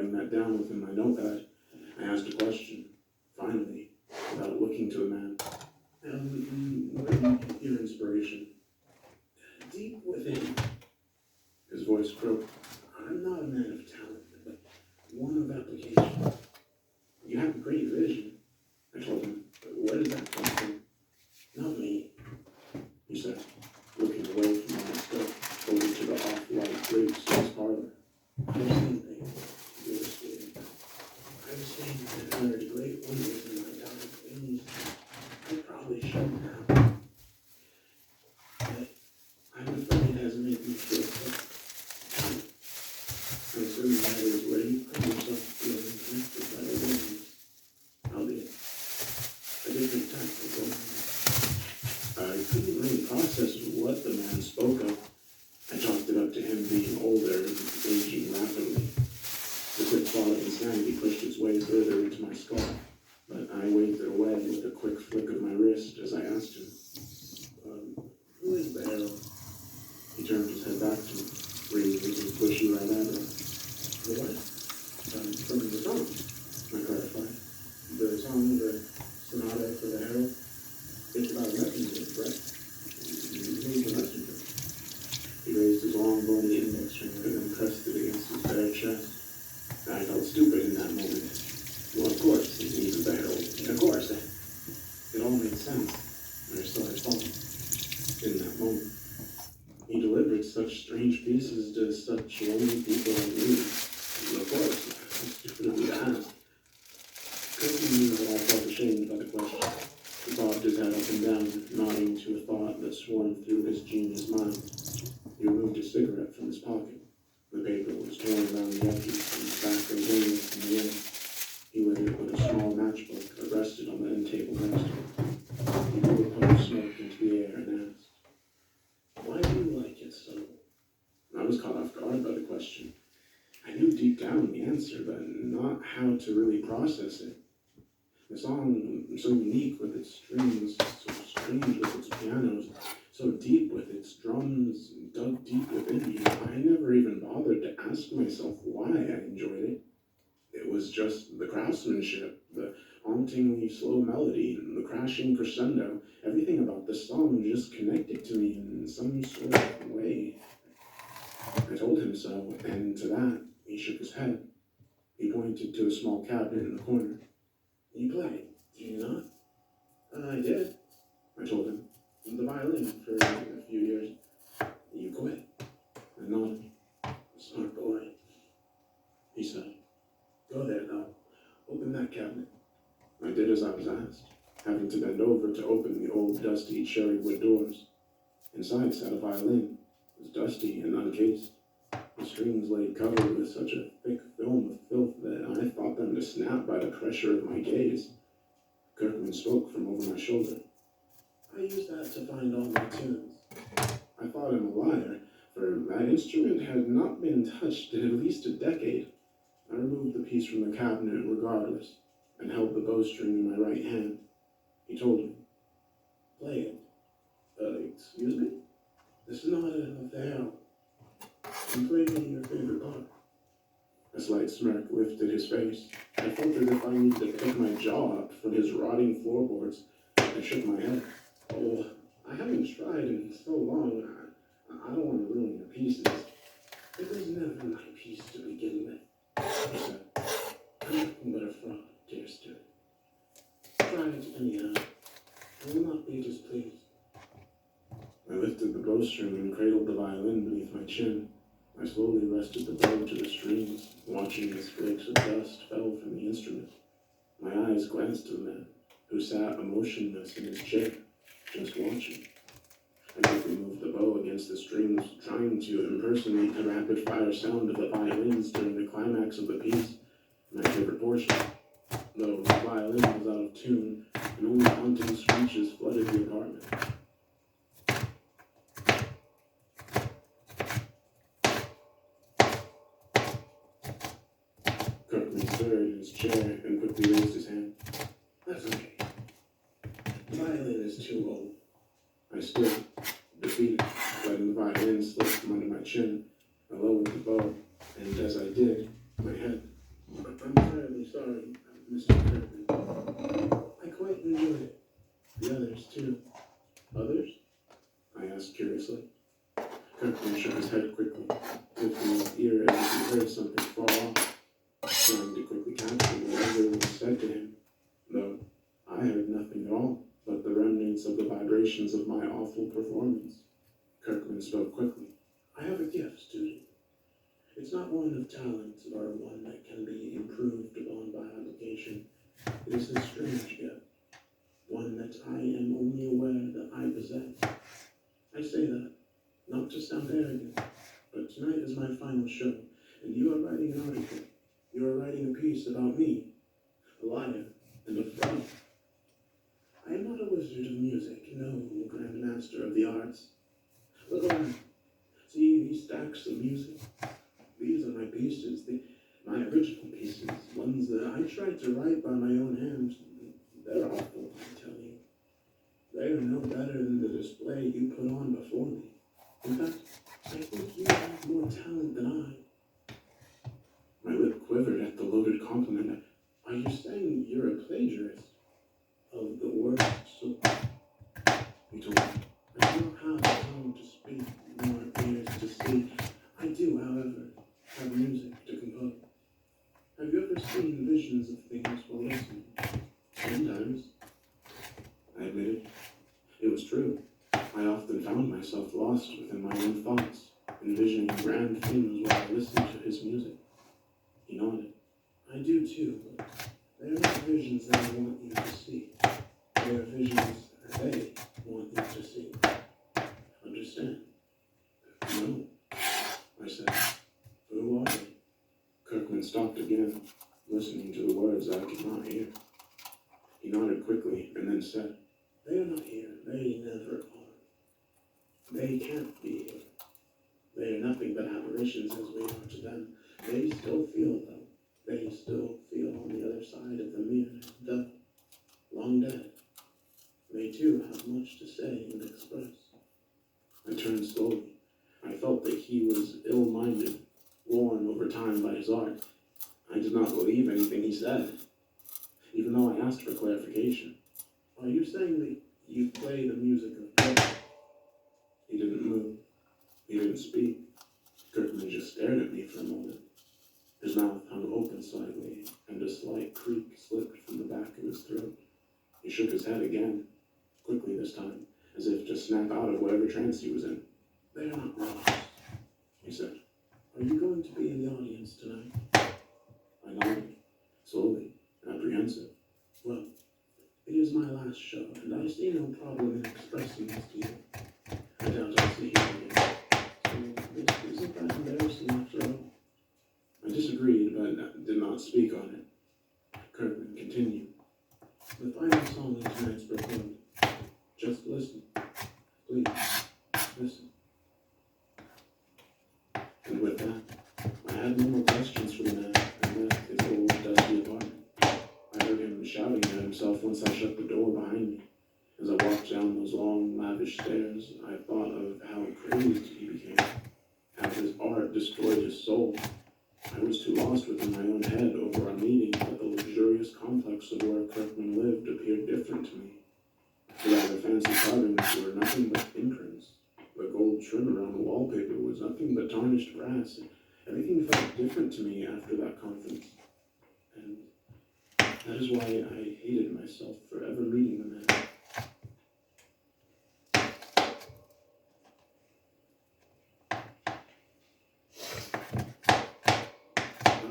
writing that down within my notepad, I asked a question, finally, without looking to the man. Where do you get your inspiration? Deep within. His voice croaked. I'm not a man of talent, but one of application. You have a great vision, I told him. But where does that come from? Not me, he said, looking away from my stove over to the off-white drapes in his parlor. I was thinking, you were stating. I was saying that there are great wonders in my dark things. I probably shouldn't have. But I'm afraid it hasn't made me feel so. I'm assuming that is where you find yourself feeling connected by the winds, albeit a different type of loneliness. I couldn't really process what the man spoke of. I chalked it up to him being older and aging rapidly. The quick thought of insanity pushed its way further into my skull, but I waved it away with a quick flick of my wrist as I asked him, who is the arrow? He turned his head back to me, raising his bushy right eyebrow. The what? From the song, I clarified. The song, the sonata for the herald. It's about a messenger, correct? Who's the messenger? He raised his long, bony index finger and then pressed it against his bare chest. I felt stupid in that moment. Well, of course, he needed the herald. Of course. It all made sense. I saw it fall. In that moment. He delivered such strange pieces to such lonely people like me. Of course, how stupid of me to ask. Kirby knew that I felt ashamed by the question. He bobbed his head up and down, nodding to a thought that swarmed through his genius mind. He removed a cigarette from his pocket. The paper was torn around the edges and tobacco gleaming from the end. He lit it with a small matchbook that rested on the end table next to him. He blew a puff of smoke into the air and asked, why do you like it so? I was caught off guard by the question. I knew deep down the answer, but not how to really process it. The song, so unique with its strings, so strange with its pianos, so deep with its drums, dug deep within me, I never even bothered to ask myself why I enjoyed it. It was just the craftsmanship, the hauntingly slow melody, the crashing crescendo. Everything about the song just connected to me in some sort of way. I told him so, and to that, he shook his head. He pointed to a small cabinet in the corner. You play, do you not? I did, I told him. The violin for a few years. You quit. I nodded. Smart boy, he said. Go there, now. Open that cabinet. I did as I was asked, having to bend over to open the old, dusty cherry wood doors. Inside sat a violin. It was dusty and uncased. The strings lay covered with such a thick film of filth that I thought them to snap by the pressure of my gaze. Kirkman spoke from over my shoulder. I used that to find all my tunes. I thought him a liar, for that instrument had not been touched in at least a decade. I removed the piece from the cabinet regardless, and held the bowstring in my right hand. He told me, play it. Excuse me? This is not an affair. You play me your favorite part. A slight smirk lifted his face. I felt as if I needed to pick my jaw up from his rotting floorboards. I shook my head. Oh, I haven't tried in so long. I don't want to ruin your pieces. It was never my piece to begin with, he said. I'm nothing but a fraud, dear student. Try it anyhow. I will not be displeased. I lifted the bowstring and cradled the violin beneath my chin. I slowly rested the bow to the strings, watching as flakes of dust fell from the instrument. My eyes glanced to the man, who sat emotionless in his chair, just watching. I quickly moved the bow against the strings, trying to impersonate the rapid-fire sound of the violins during the climax of the piece, my favorite portion. Though the violin was out of tune, and only haunting screeches flooded the apartment. Kirkman stirred in his chair and quickly raised his hand. That's okay. The violin is too old. I stood, defeated, letting the violin slip from under my chin. I lowered the bow, and as I did, my head terribly sorry, Mr. Kirkman. I quite enjoyed it. The others, too. Others? I asked curiously. Kirkman shook his head quickly, lifting his ear as if he heard something fall off, trying to quickly capture whatever was said to him, though I heard nothing at all but the remnants of the vibrations of my awful performance. Kirkman spoke quickly. I have a gift, student. It's not one of talent or one that can be improved upon by application. It is a strange gift, one that I am only aware that I possess. I say that, not to sound arrogant, but tonight is my final show, and you are writing an article. You are writing a piece about me, a liar and a fraud. I am not a wizard of music, no grand master of the arts. Look around. See these stacks of music? These are my pieces, my original pieces, ones that I tried to write by my own hands. They're awful, I tell you. They are no better than the display you put on before me. In fact, I think you have more talent than I. My lip quivered at the loaded compliment. Are you saying you're a plagiarist? Of the words, so he told me. I do not have a tongue to speak, nor ears to see. I do, however, have music to compose. Have you ever seen visions of things while listening? Sometimes, I admitted. It was true. I often found myself lost within my own thoughts, envisioning grand things while I listened to his music. He nodded. I do too, but they are not visions that I want you to see. They are visions that they want you to see. Understand? No, I said. Who are they? Kirkman stopped again, listening to the words I could not hear. He nodded quickly and then said, they are not here. They never are. They can't be here. They are nothing but apparitions as we are to them. They still feel, though. They still feel on the other side of the mirror, though long dead. They too have much to say and express. I turned slowly. I felt that he was ill-minded, worn over time by his art. I did not believe anything he said, even though I asked for clarification. Are you saying that you play the music of death? He didn't move. He didn't speak. Kirkman just stared at me for a moment. His mouth hung open slightly, and a slight creak slipped from the back of his throat. He shook his head again, quickly this time, as if to snap out of whatever trance he was in. They are not robots, he said. Are you going to be in the audience tonight? I nodded, slowly, apprehensive. Well, it is my last show, and I see no problem in expressing this to you. I doubt I'll see you again. So this isn't that embarrassing after all. I disagreed, but did not speak on it. Kirkman continued. The final song in tonight's recording. Just listen. Please, listen. And with that, I had no more questions for the man and left his old dusty apartment. I heard him shouting at himself once I shut the door behind me. As I walked down those long, lavish stairs, I thought of how crazed he became, how his art destroyed his soul. I was too lost within my own head over our meeting that the luxurious complex of where Kirkman lived appeared different to me. The rather fancy carvings were nothing but imprints. The gold trim around the wallpaper was nothing but tarnished brass. Everything felt different to me after that conference. And that is why I hated myself for ever meeting the man.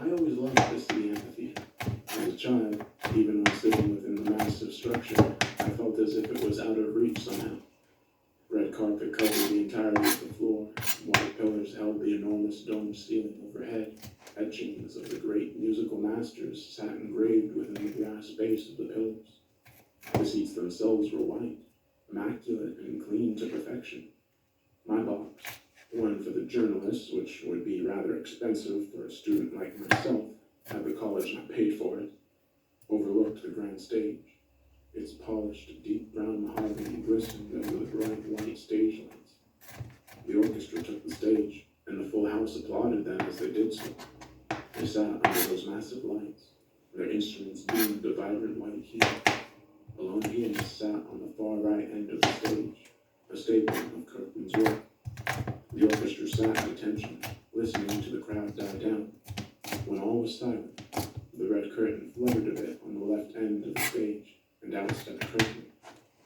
I always loved to see amphitheater. As a child, even when sitting within the massive structure, I felt as if it was out of reach somehow. Red carpet covered the entirety of the floor. White pillars held the enormous domed ceiling overhead. Etchings of the great musical masters sat engraved within the brass base of the pillars. The seats themselves were white, immaculate and clean to perfection. My box, one for the journalists, which would be rather expensive for a student like myself, had the college not paid for it, overlooked the grand stage. Its polished, deep brown mahogany glistened under the bright white stage lights. The orchestra took the stage, and the full house applauded them as they did so. They sat under those massive lights, their instruments boomed a vibrant white hue. A lone pianist sat on the far right end of the stage, a staple of Kirkman's work. The orchestra sat at attention, listening to the crowd die down. When all was silent, the red curtain fluttered a bit on the left end of the stage, and out stepped Kirkman.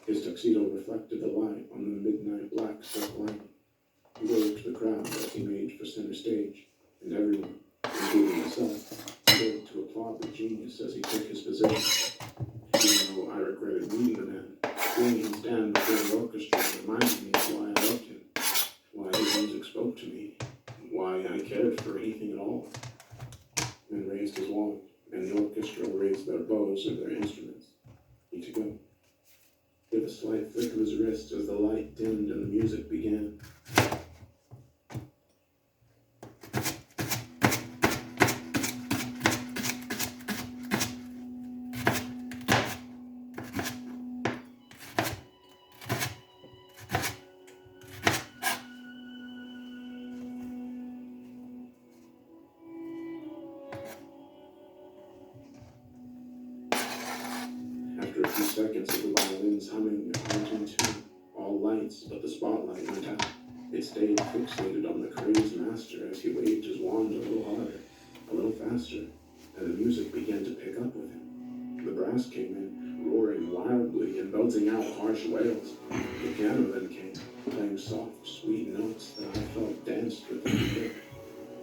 His tuxedo reflected the light on the midnight black silk lining. He waved to the crowd as he made for center stage, and everyone, including myself, stood to applaud the genius as he took his position. Even though I regretted meeting the man, seeing him stand before the orchestra reminded me of why I loved him, why his music spoke to me, why I cared for anything at all. Then raised his wand, and the orchestra raised their bows or their instruments. He to go. With a slight flick of his wrist as the light dimmed and the music began. After a few seconds of the violins humming a haunting tune, all lights but the spotlight went out. It stayed fixated on the crazed master as he waved his wand a little harder, a little faster, and the music began to pick up with him. The brass came in, roaring wildly and belting out harsh wails. The piano then came, playing soft, sweet notes that I felt danced with the air.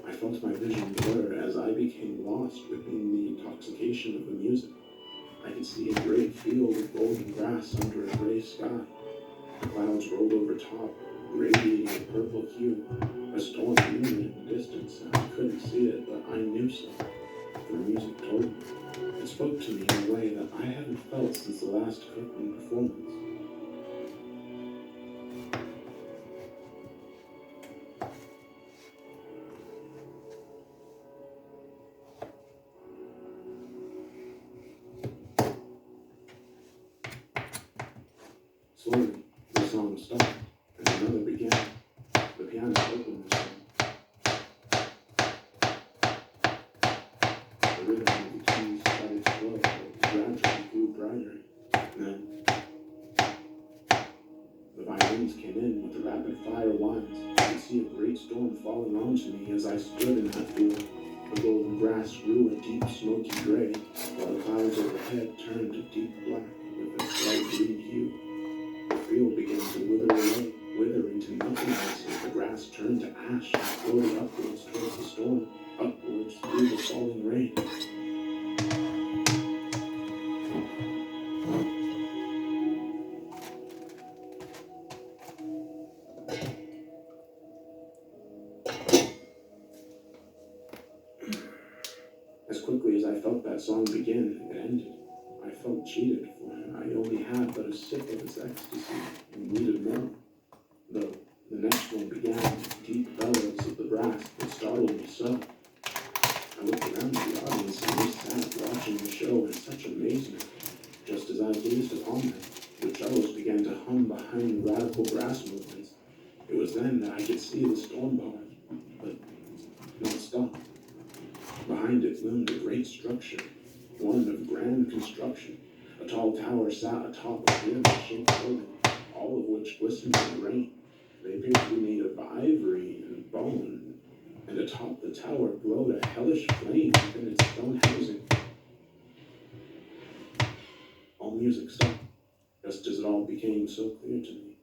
I felt my vision blur as I became lost within the intoxication of the music. I could see a great field of golden grass under a gray sky. The clouds rolled over top, radiating a purple hue. A storm looming in the distance, and I couldn't see it, but I knew so. The music told me. It spoke to me in a way that I hadn't felt since the last Kirkman performance. Slowly, the song stopped, and another began. The piano opened the song. The rhythm of the keys started slow, but gradually grew brighter. Then, the violins came in with the rapid-fire lines. I could see a great storm falling onto me as I stood in that field. The golden grass grew a deep, smoky gray, while the clouds overhead turned a deep black with a slight green hue. The field began to wither away, wither into nothingness as the grass turned to ash and floated upwards towards the storm, upwards through the falling rain. As quickly as I felt that song begin, it ended. I felt cheated, for I only had but a sip of its ecstasy and needed more. Though the next one began with deep bellows of the brass that startled me so. I looked around at the audience and they sat watching the show in such amazement. Just as I gazed upon them, the cellos began to hum behind radical brass movements. It was then that I could see the storm pause, but not stop. Behind it loomed a great structure, one of grand construction. A tall tower sat atop a pyramid-shaped building, all of which glistened in the rain. They appeared to be made of ivory and bone, and atop the tower glowed a hellish flame within its stone housing. All music stopped, just as it all became so clear to me.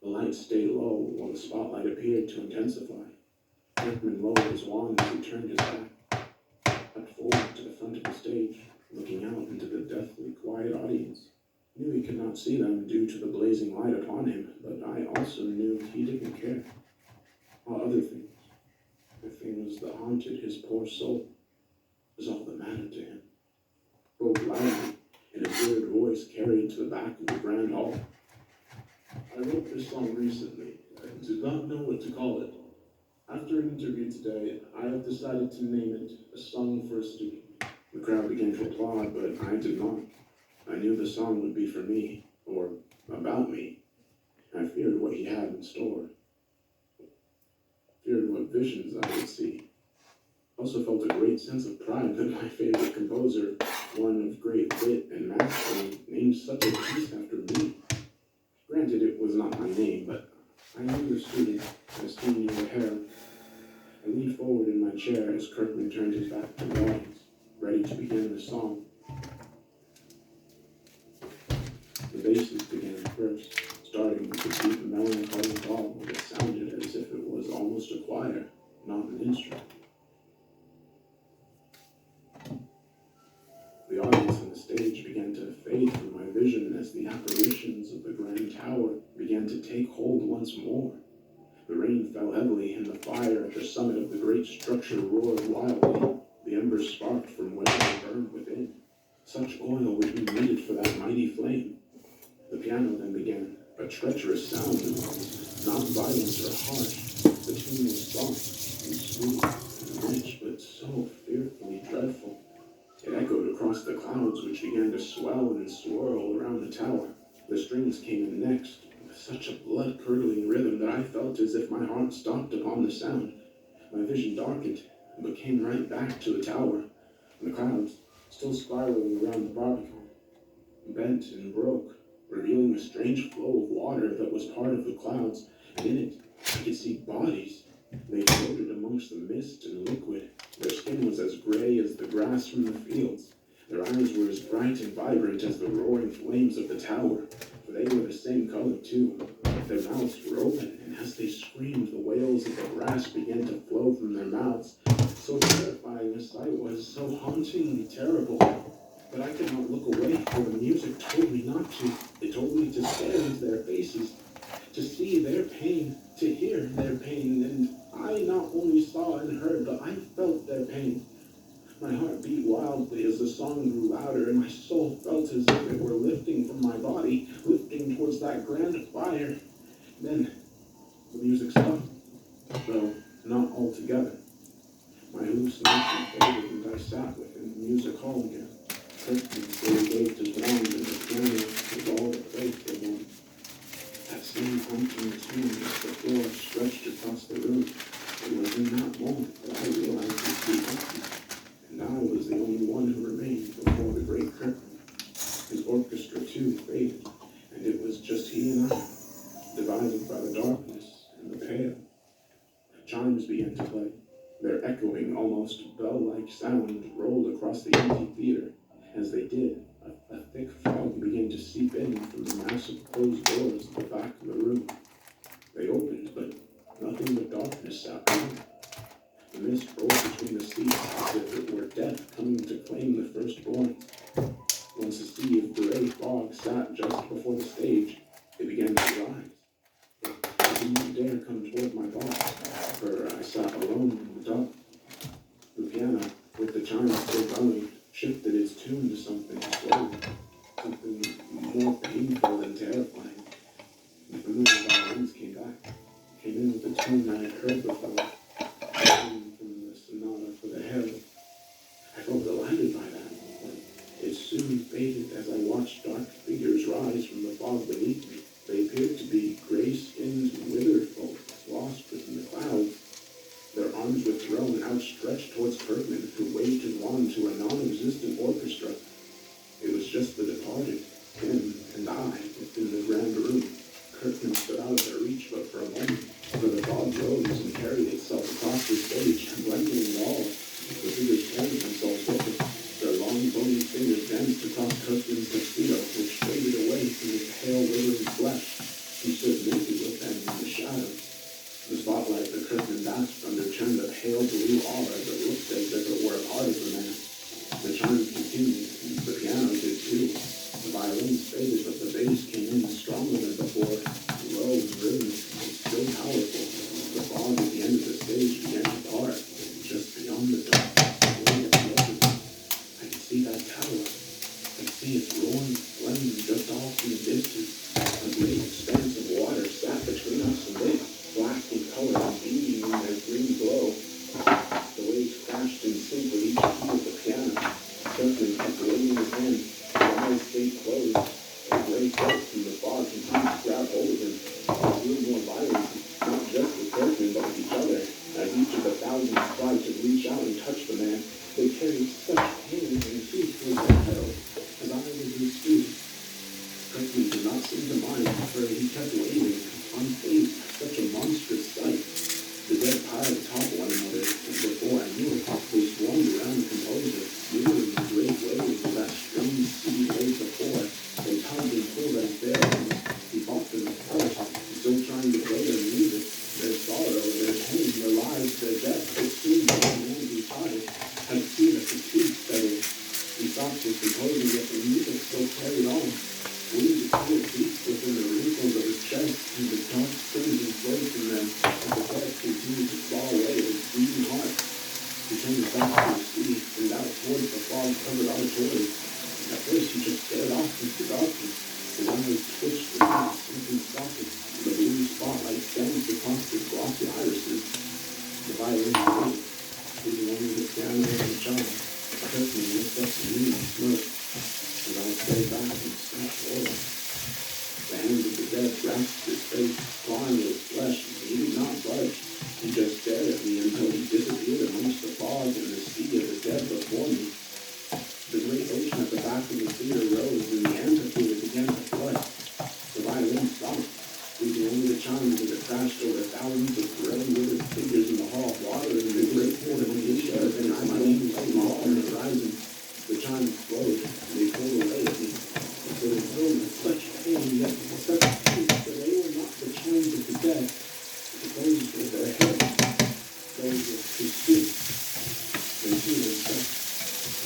The lights stayed low while the spotlight appeared to intensify. Kirkman lowered his wand as he turned his back, stepped forward to the front of the stage, looking out into the deathly quiet audience. I knew he could not see them due to the blazing light upon him, but I also knew he didn't care. All other things, the things that haunted his poor soul, was all that mattered to him. Spoke loudly, in a weird voice carried to the back of the grand hall. I wrote this song recently. I did not know what to call it. After an interview today, I have decided to name it A Song for a Student. The crowd began to applaud, but I did not. I knew the song would be for me, or about me. I feared what he had in store. Feared what visions I would see. I also felt a great sense of pride that my favorite composer, one of great wit and mastery, named such a piece after me. Granted, it was not my name, but I understood it as seen in the herald. I leaned forward in my chair as Kirkman turned his back to the audience, ready to begin the song. The basses began first, starting with a deep melancholy bawl that sounded as if it was almost a choir, not an instrument. The audience on the stage began to fade from my vision as the apparitions of the grand tower began to take hold once more. The rain fell heavily, and the fire at the summit of the great structure roared wildly. The embers sparked from where they burned within. Such oil would be needed for that mighty flame. The piano then began, a treacherous sound it was, not violent or harsh. The tune was soft and sweet and rich, but so fearfully dreadful. It echoed across the clouds, which began to swell and swirl around the tower. The strings came in next, with such a blood-curdling rhythm that I felt as if my heart stopped upon the sound. My vision darkened, but came right back to the tower. The clouds, still spiraling around the Barbican, bent and broke, revealing a strange flow of water that was part of the clouds, and in it I could see bodies. They floated amongst the mist and liquid. Their skin was as gray as the grass from the fields. Their eyes were as bright and vibrant as the roaring flames of the tower, for they were the same color too. Their mouths were open, and as they screamed, the wails of the grass began to flow from their mouths. So terrifying a sight was, so hauntingly terrible. But I could not look away, for the music told me not to. It told me to stare into their faces, to see their pain, to hear their pain, and I not only saw and heard, but I felt their pain. My heart beat wildly as the song grew louder, and my soul felt as if it were lifting from my body, lifting towards that grand fire. Then the music stopped, though not altogether. My hallucination faded, and I sat within the music hall again. Kirkman slowly waved his wand, and the piano was all that played for one. That same haunting tune as the floor stretched across the room. It was in that moment that I realized it was empty, and I was the only one who remained before the great Kirkman. His orchestra too faded, and it was just he and I, divided by the darkness and the pale. Chimes began to play. Their echoing, almost bell-like sound rolled across the empty theater. As they did, a thick fog began to seep in from the massive closed doors at the back of the room. They opened, but nothing but darkness sat behind. The mist rolled between the seats as if it were death coming to claim the firstborn. Once a sea of gray fog sat just before the stage, it began to rise. I did not dare come toward my boss, for I sat alone in the dark. The piano, with the chimes still going, shifted its tune to something slow, something more painful than terrifying. The familiar violins came back, came in with a tune I had heard before, coming from the sonata for the herald. I felt delighted by that, but it soon faded as I watched dark figures rise from the fog beneath me. They appeared to be gray-skinned, withered folk, lost within the clouds. Their arms were thrown outstretched towards Kirkman, who waved his wand to a non-existent orchestra. It was just the departed, him and I, within the grand room. Kirkman stood out of their reach but for a moment, for the fog rose and carried itself across the stage, blending all. The figures carried themselves with it. Their long, bony fingers danced across Kirkman's tuxedo, which faded away from his pale, withering flesh. He stood naked with them in the shadows. The spotlight that Kirkman basked under turned a pale blue aura that looked as if it were a part of the man. The chimes continued, and the piano did too. The violins faded, but the bass came in stronger than before, low and rhythmic, and still powerful. The fog at the end of the stage began to part, and just beyond the dark, way at the edge of it, I could see that tower. I could see its roaring flame just off in the distance. A great expanse of water sat between us and it, black in color and beaming in their green glow. The waves crashed in sync with each key of the piano. Kirkman kept waving his hand. His eyes stayed closed. A gray felt from the fog continued to grab hold of him. It grew more violent, not just with Kirkman, but with each other, as each of the thousands tried to reach out and touch was supposing that the music still carried on. Winds could feel deep within the wrinkles of her chest, and the dark crimson flowed from them as the dead continued to claw away at his beating heart. He turned back to the sea and out towards the fog-covered auditorium. At first he just stared off into the darkness. His eyes twitched in something socket, and the blue spotlight danced across his glossy irises. The violin played, leaving only the piano and the child. Curtain looked up at me and smirked, as I stared back and snatched oil. The hands of the dead grasped his face, clawing at his flesh, and he did not budge. He just stared at me until he disappeared amongst the fog and the sea of the dead before me. The great ocean at the back of the theater rose, and the amphitheater began to flood. The violin stopped, leaving only the chimes as it crashed over thousands of gray, withered figures in the hall. Water in the great port of the air, and my name small on the horizon. The chimes flowed, and they pulled away at me. They were filled with such pain, yet with such peace, that they were not the chimes of the dead, but those of their head, those of his feet. They too were stuck,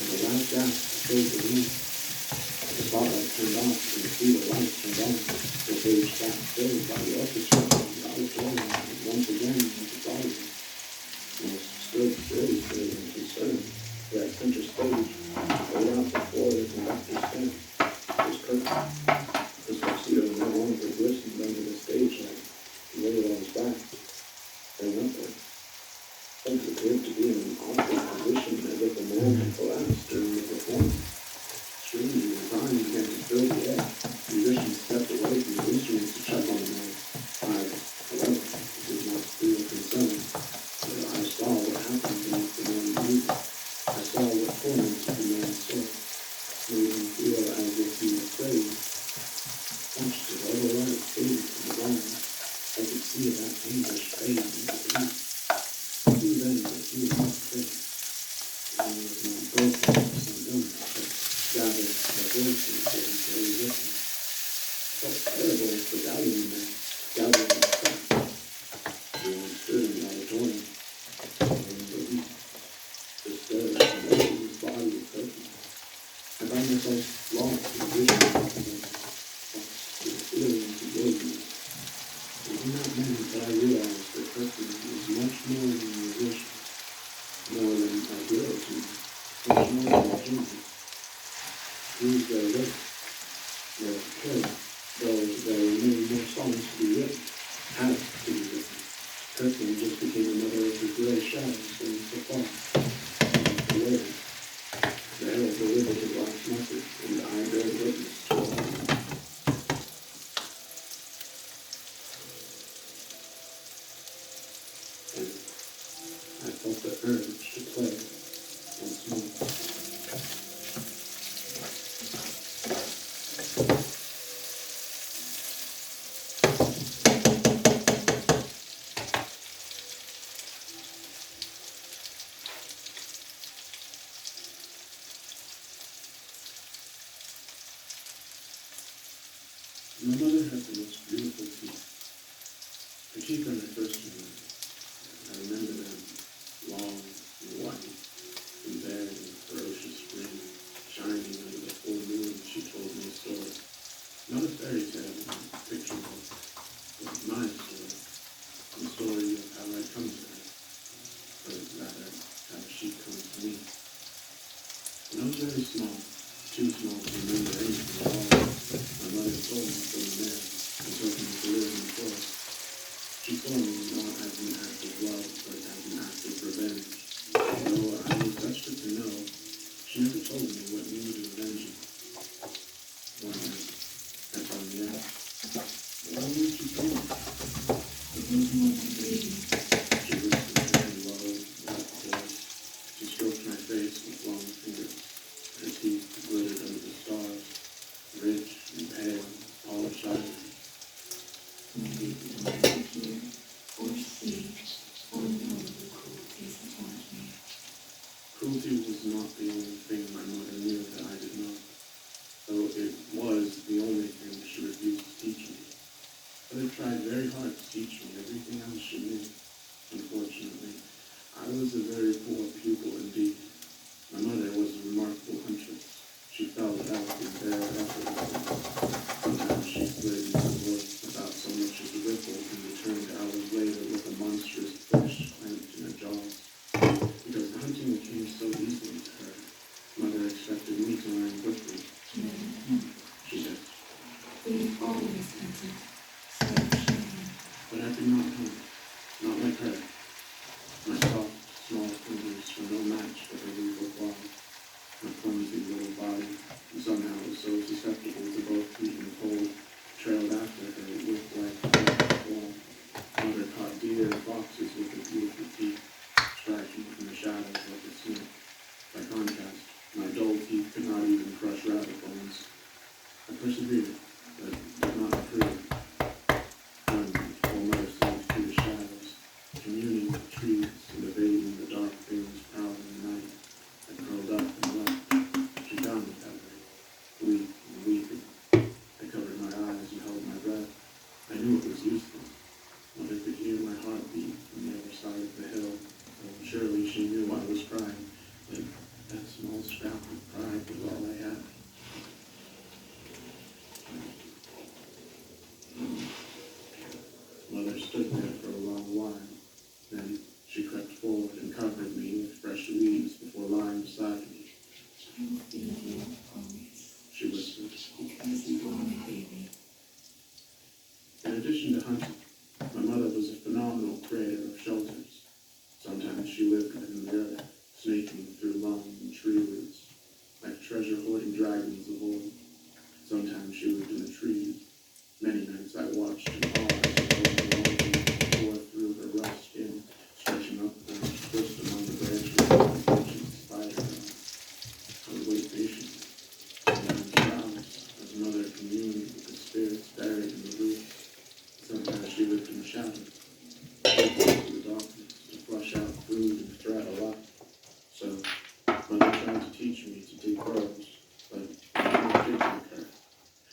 and the last gasp filled the room. The spotlight turned off, and the theater lights turned on. The stage sat filled by the orchestra, and the auditorium was once again like its audience. And I stood very still and concerned. That center stage, laid out before the conductor's stand, was curtained. His tuxedo no longer glistened under the stage light. He laid it on his back, staring upward. Things appeared to be in an awkward position, as if a man had collapsed during the performance. Strangely, the time began to fill the air. Musicians stepped away from the instruments to check on the man. I, however, did not feel concerned, for I saw what happened beneath the man's movement. I saw what tormented the man's soul, made him feel as if he were afraid. Watched his other light fade from his eyes. I could see that anguish fade into peace. I knew then that he was not afraid. He was not broken by some illness, but rather the voices that he carried with him. It felt terrible for doubting the man, doubting himself. Everyone stood in the auditorium, and believed. Disturbed and lifting his body with curtain. I found myself lost in vision of him, lost in feelings he gave me. It was in that moment that I realized that Kirkman was much more than a musician, more than a hero to me, much more than a genius. He was their wit, their killer, though there were many more songs to be written, had to be written. Kirkman just became another of the gray shadows beneath the fog. Later, the herald delivered his last message, and I bear witness to all. And I felt the urge to play once more. My mother had the most beautiful teeth. Her teeth when I first knew her. I remember them long and white and bare in the ferocious spring, shining under the full moon. She told me a story, not a fairy tale or a picture book, but my story, the story of how I come to her, or rather, how she comes to me. When I was very small, too small to remember anything at all, my mother stole me from the man and took me to live in the forest. She stole me not as an act of love, but as an act of revenge. Though I was desperate to know, she never told me what needed avenging. One night, I finally asked, "Why didn't you tell me?" "It was not to be." She whispered very low, without voice. She stroked my face with long fingers. Her teeth glittered under the stars, rich and pale, polished ivory. Maybe it was not hear or see or know the cruelties that haunt me. Cruelty was not the only thing my mother knew that I did not, though it was yelled out and bare effortlessly. Sometimes she slid into the wood without so much as a ripple and returned hours later with a monstrous fish clamped in her jaws. Because hunting came so easily to her, Mother expected me to learn quickly. She did. We've always hunted, so shame. But I did not hunt. Not like her. My soft, small fingers were no match for her lethal claws. My clumsy little body, somehow so susceptible to both heat and cold, trailed after her whip-like form. Mother caught deer and foxes with her beautiful teeth, striking from the shadows like a snake. By contrast, my dull teeth could not even crush rabbit bones. I persevered, but did not improve. While Mother slipped through the shadows, communing with trees and evading the dark things prowling the night, I curled up and wept. She found me that way, weak and weeping. I covered my eyes and held my breath. I knew it was useless. Mother could hear my heartbeat from the other side of the hill. Surely she knew I was crying, but that small scrap of pride was all I had. Mother stood there for a long while. Then she crept forward and covered me with fresh leaves before lying beside me. I will feed you always, She whispered. because you are my baby. In addition to hunting, my mother was a phenomenal creator of shelters. Sometimes she lived within the earth, snaking through long tree roots, like treasure-hoarding dragons of old. Sometimes she lived in the trees. Many nights I watched in awe as the golden tore through her rough skin, stretching upward, twist among the branches like an ancient spider. I would wait patiently, sometimes for hours, as Mother communed with the spirits buried in the roots. Sometimes she lived in the shadows, into the darkness, to flush out food and thread a lot. So, Mother tried to teach me to dig burrows, but I couldn't dig like her.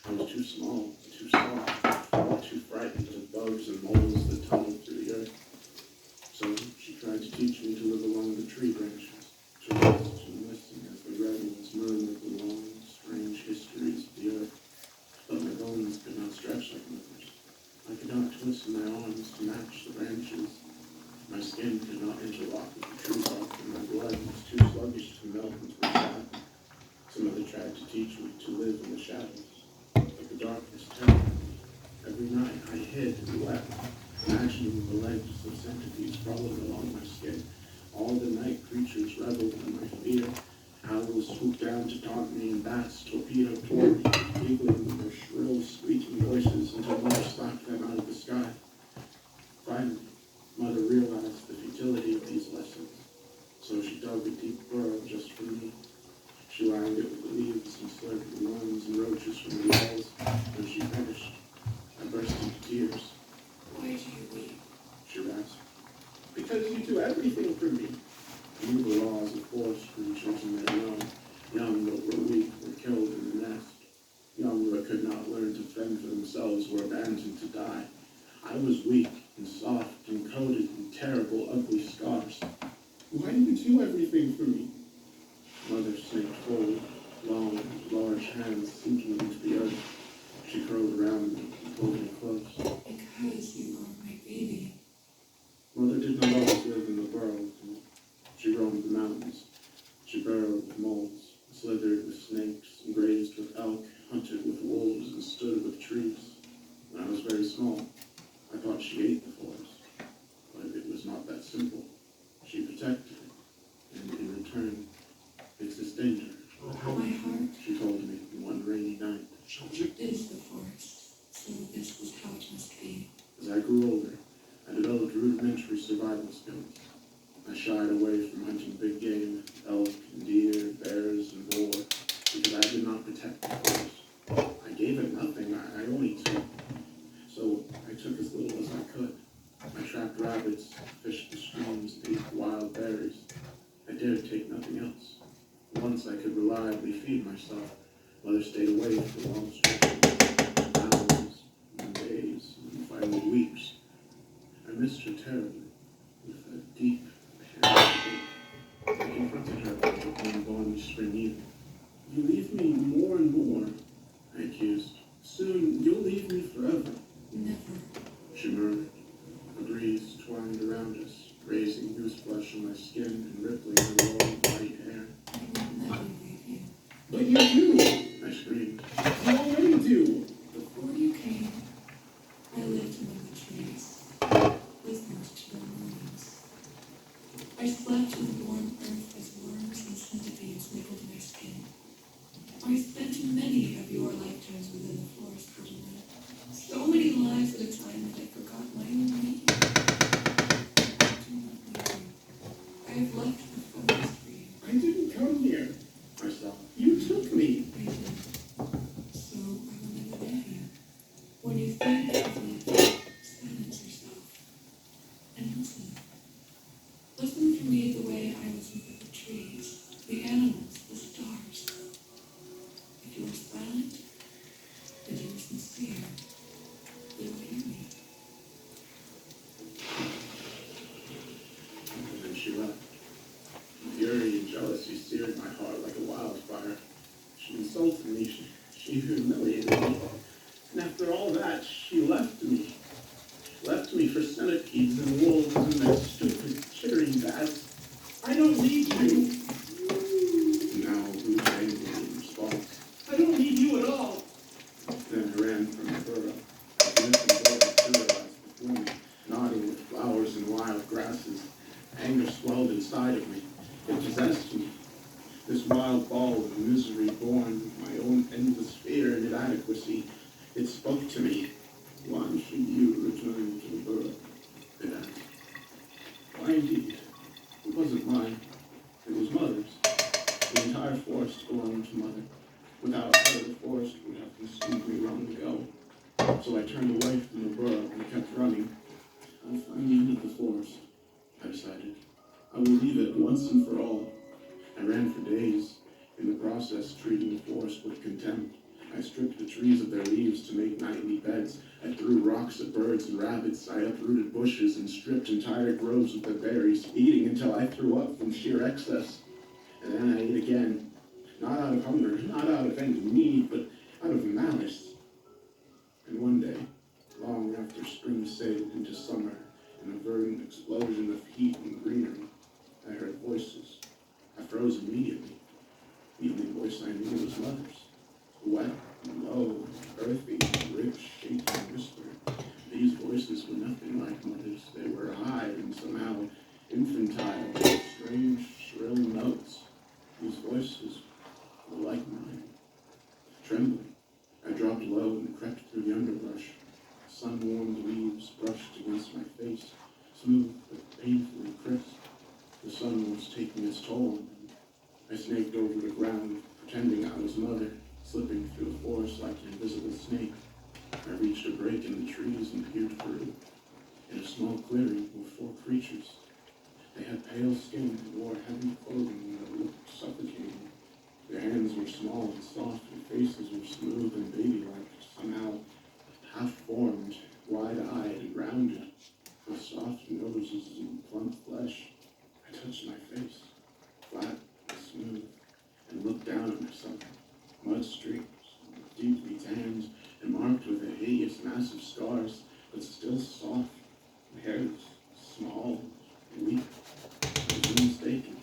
I was too small, too soft, too frightened of bugs and moles that tunneled through the earth. So she tried to teach me to live along the tree branches, to rest and listen as the redwoods murmured the long, strange histories of the earth. But my bones could not stretch like Mother's. I could not twist my arms to match the branches. My skin could not interlock with the tree bark, and my blood was too sluggish to melt into the sky. So Mother tried to teach me to live in the shadows. But the darkness terrified me. Every night I hid and wept, imagining the legs of centipedes crawling along my skin. All the night creatures reveled in my fear. Owls swooped down to taunt me, and bats torpedoed toward me, giggling with their shrill, squeaking voices until Mother slapped them out of the sky. Finally, Mother realized the futility of these lessons, so she dug a deep burrow just for me. She lined it with leaves and slurping worms and roaches from the walls. When she finished, I burst into tears. Why do you weep? She rasped. Because you do everything for me. I knew the laws of forest creatures and their young. Young that were weak were killed in the nest. Young that could not learn to fend for themselves were abandoned to die. I was weak and soft and coated in terrible, ugly scars. Why do you do everything for me? Mother snaked forward, long, large hands sinking into the earth. She curled around me and pulled me close. Because you are my baby. Mother did not always live in the burrow with me. She roamed the mountains. She burrowed with moles, slithered with snakes, grazed with elk, hunted with wolves, and stood with trees. When I was very small, I thought she ate the forest. But it was not that simple. She protected it, and in return, it sustained her. My heart She told me one rainy night. is the forest, so this is how it must be. As I grew older, I developed rudimentary survival skills. I shied away from hunting big game, elk and deer, bears and boar, because I did not protect the forest. I gave it nothing, I only took. So I took as little as I could. I trapped rabbits, fished the streams, and ate wild berries. I dared take nothing else. Once I could reliably feed myself, Mother stayed away for long stretches, hours, and days, and finally weeks. I missed her terribly, with a deep, panic. I confronted her one balmy spring evening. You leave me more and more, I accused. Soon you'll leave me forever. Never. She murmured. A breeze twined around us, raising goose flesh on my skin and rippling her long white hair. I will never leave you. But you do! I screamed. You already do! Before you came, I lived among the trees, listened to their moanings. I slept in the warm earth as worms and centipedes nickled my skin. I spent many of your lifetimes within the forest, Virginia. So many lives at a time that I forgot my own meaning. Do not leave me. I have left the forest for you. I didn't come here. I sobbed. You took me. I did. So I will never leave you. When you think of life, silence yourself and listen. Listen to me the way I listen to the trees, the animals, the stars. If you are silent, and you are sincere, you will hear me. And then she left. Fury and jealousy seared my heart like a wildfire. She insulted me. She humiliated me. And after all that, she left me. Left me for centipedes and wolves and their stupid, chittering bats. I don't need you. And now, who's angry in response? I don't need you at all. Then I ran from the burrow. The missing bird materialized before me, nodding with flowers and wild grasses. Anger swelled inside of me. It possessed me. This wild ball of misery born of my own endless fear and inadequacy. It spoke to me. Why should you return to the burrow? It asked. Why indeed? It wasn't mine. It was Mother's. The entire forest belonged to Mother. Without her, the forest would have consumed me long ago. So I turned away from the burrow and kept running. I'll find the end of the forest, I decided. I will leave it once and for all. I ran for days, in the process treating the forest with contempt. I stripped the trees of their leaves to make nightly beds. I threw rocks at birds and rabbits. I uprooted bushes and stripped entire groves of their berries, eating until I threw up from sheer excess. And then I ate again, not out of hunger, not out of any need, but out of malice. And one day, long after spring sailed into summer, in a verdant explosion of heat and greenery, I heard voices. I froze immediately. The only voice I knew was Mother's. Wet and low, earthy, rich, shaky whisper. These voices were nothing like Mother's. They were high and somehow infantile, with strange, shrill notes. These voices were like mine. Trembling, I dropped low and crept through the underbrush. Sun-warmed leaves brushed against my face, smooth but painfully crisp. The sun was taking its toll on me. I snaked over the ground, pretending I was Mother, slipping through the forest like an invisible snake. I reached a break in the trees and peered through. In a small clearing were 4 creatures. They had pale skin and wore heavy clothing that looked suffocating. Their hands were small and soft, and faces were smooth and baby-like, somehow half-formed, wide-eyed and rounded, with soft noses and plump flesh. I touched my face, flat and smooth, and looked down at myself. Mud streaks, deeply tanned, and marked with hideous, massive scars, but still soft, and hairless, small, and weak. I was mistaken.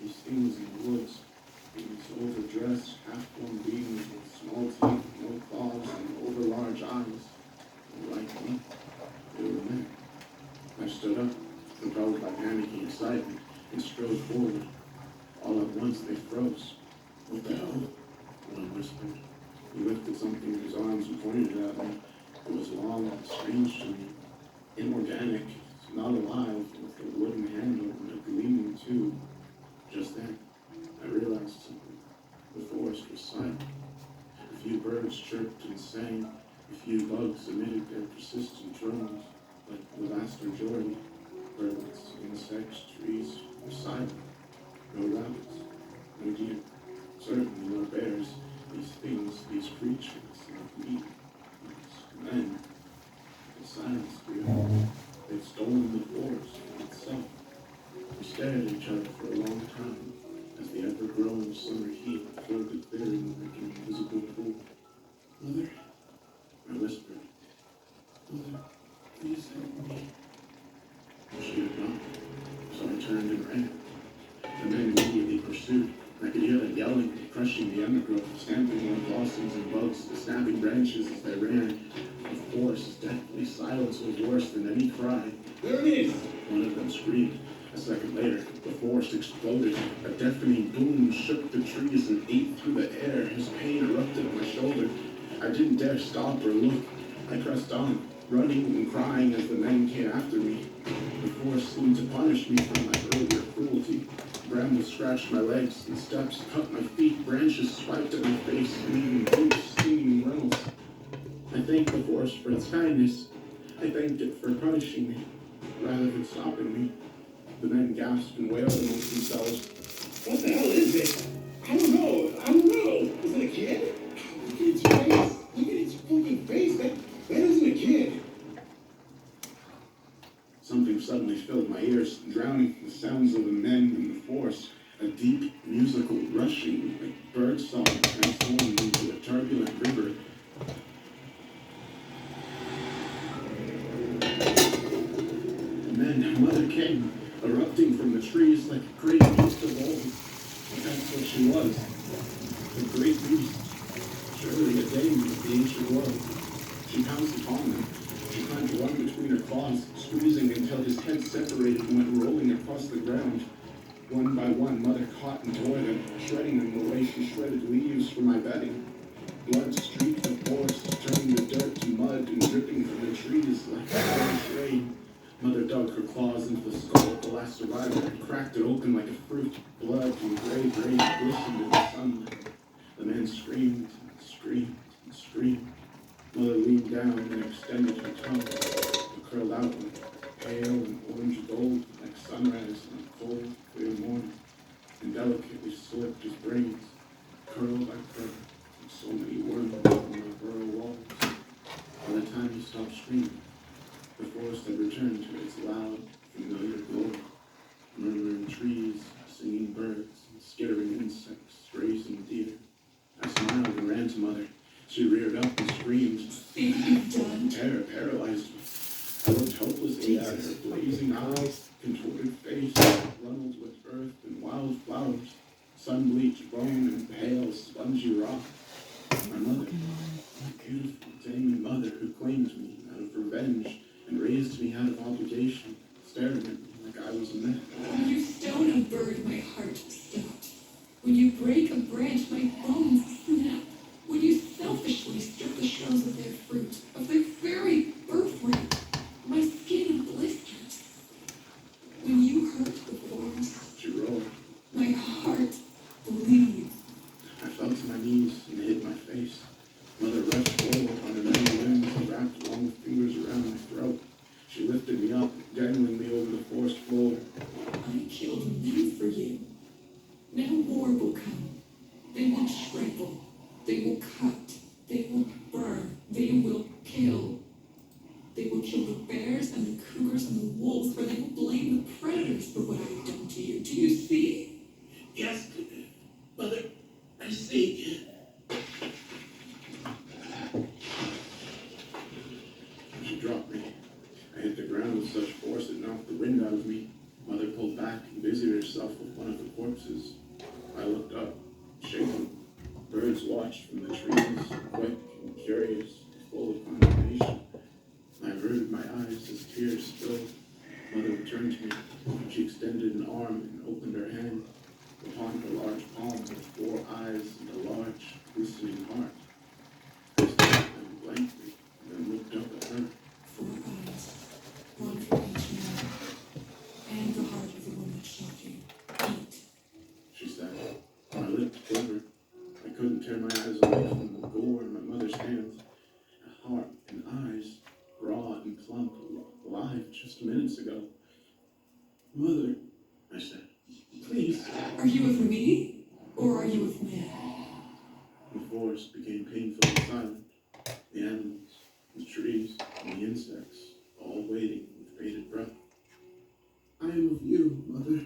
These things in the woods, these overdressed, half-formed beings with small teeth, no claws, and over-large eyes, were like me. They were men. I stood up, compelled by panicky excitement, and strode forward. All at once they froze. What the hell? One whispered. He lifted something in his arms and pointed it at me. It was long and strange to me. Inorganic, not alive, with a wooden handle and a gleaming tube. Just then, I realized something. The forest was silent. A few birds chirped and sang. A few bugs emitted their persistent drones, but the vast majority, birds, insects, trees, were silent. No rabbits, no deer, certainly no bears. These things, these creatures, like me, these men, the silence beyond. They'd stolen the forest for itself. We stared at each other for a long time as the ever-growing summer heat filled the clearing. the undergrowth, stamping on blossoms and bugs, snapping branches as they ran. Of course, deathly silence was worse than any cry. There it is! One of them screamed. A second later, the forest exploded. A deafening boom shook the trees and ate through the air. His pain erupted on my shoulder. I didn't dare stop or look. I pressed on, running and crying as the men came after me. The forest seemed to punish me for my earlier cruelty. Brambles scratched my legs and steps cut my feet. Branches swiped at my face, leaving deep, stinging runnels. I thanked the forest for its kindness. I thanked it for punishing me, rather than stopping me. The men gasped and wailed amongst themselves. What the hell is it? I don't know. Is it a kid? Look at its face. Look at its fucking face. That isn't a kid. Something suddenly filled my ears, drowning the sounds of the men in the forest. A deep, musical rushing, like bird song, transformed into a turbulent river. And then Mother came, erupting from the trees like a great beast of old. That's what she was. A great beast. Surely a dame of the ancient world. She pounced upon them. She climbed one between her claws, squeezing until his head separated and went rolling across the ground. One by one, Mother caught and tore them, shredding them the way she shredded leaves for my bedding. Blood streaked the forest, turning the dirt to mud and dripping from the trees like fresh rain. Mother dug her claws into the skull of the last survivor and cracked it open like a fruit. Blood and gray grain glistened in the sunlight. The men screamed and screamed and screamed. Mother leaned down and extended her tongue. It curled out like pale and orange gold, like sunrise on a cold, clear morning, and delicately slipped his brains, curl by curl, like so many worms on the burrow walls. By the time he stopped screaming, the forest had returned to its loud, familiar glory, murmuring trees, singing birds, and skittering insects, grazing deer. I smiled and ran to Mother. She reared up and screamed. Think you've done? Terror paralyzed me. I looked hopelessly at her blazing eyes, contorted face, runneled with earth and wild flowers, sun-bleached bone and pale, spongy rock. My mother, my beautiful Damon mother who claimed me out of revenge and raised me out of obligation, stared at me like I was a myth. When you stone a bird, my heart stops. When you break a branch, my bones snap. When you selfishly strip the shells of their fruit, of their very birthright, my skin blisters. When you hurt the forest, She roared. my heart bleeds. I fell to my knees and hid my face. Mother rushed forward on her many limbs and wrapped long fingers around my throat. She lifted me up, dangling me over the forest floor. I killed men for you. Now more will come. They will trample. They will cut. They will burn. They will kill. They will kill the bears and the cougars and the wolves, for they will blame the predators for what I have done to you. Do you see? Yes, Mother, I see. She dropped me. I hit the ground with such force it knocked the wind out of me. Mother pulled back and busied herself with one of the corpses. I looked up, shaken. Birds watched from the trees, quick and curious, full of condemnation. I averted my eyes as tears spilled. Mother turned to me. She extended an arm and opened her hand. Upon her large palm were 4 eyes and a large, glistening heart. I stared at them blankly and then looked up at her. 4 eyes, one for each man, and the heart of the one that shot you. Eat. She said. My lips quivered. I couldn't tear my eyes away from the gore in my mother's hands. A heart and eyes, broad and plump, alive just minutes ago. Mother, I said, please. Are you with me, or are you with me? The forest became painfully silent. The animals, the trees, and the insects, all waiting with bated breath. I am of you, Mother.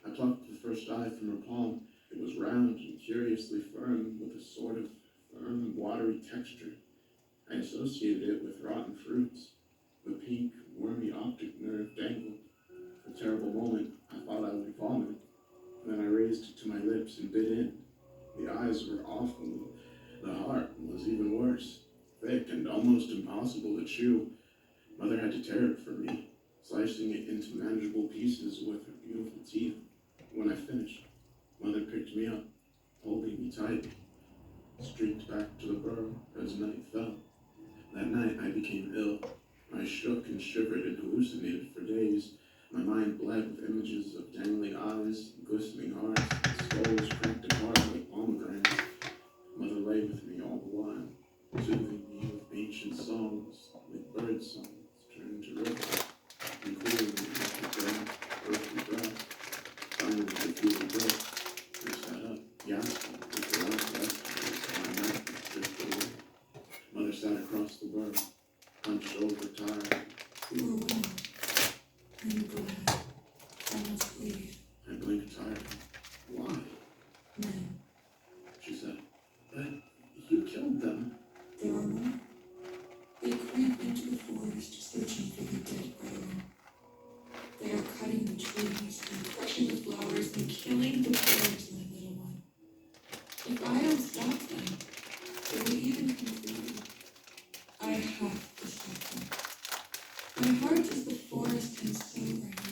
I plucked the first eye from her palm. It was round and curiously firm, with a sort of firm, watery texture. I associated it with rotten fruits. The pink, wormy optic nerve dangled. For a terrible moment, I thought I would vomit. Then I raised it to my lips and bit in. almost impossible to chew. Mother had to tear it for me, slicing it into manageable pieces with her beautiful teeth. When I finished, Mother picked me up, holding me tight, streaked back to the burrow as night fell. That night I became ill. I shook and shivered and hallucinated for days. My mind bled with images of dangling eyes, glistening hearts, and skulls cracked apart like pomegranates. Mother lay with me all the while, soothing me with ancient songs, like bird songs turned to rivers, and cooling me with the grand, earthly breath. Finally, the fever broke. I sat up, gasping, with the last vegetables on my mouth and drifted away. Mother sat across the burrow, hunched over, tired. You are well. When you go ahead, I must leave. I blinked tired. Why? Men. She said. But you killed them. There are more. They creep into the forest searching for the dead ground. They are cutting the trees and crushing the flowers and killing the birds, my little one. If I don't stop them, they will even come for you. I have to stop them. My heart is the forest and so right.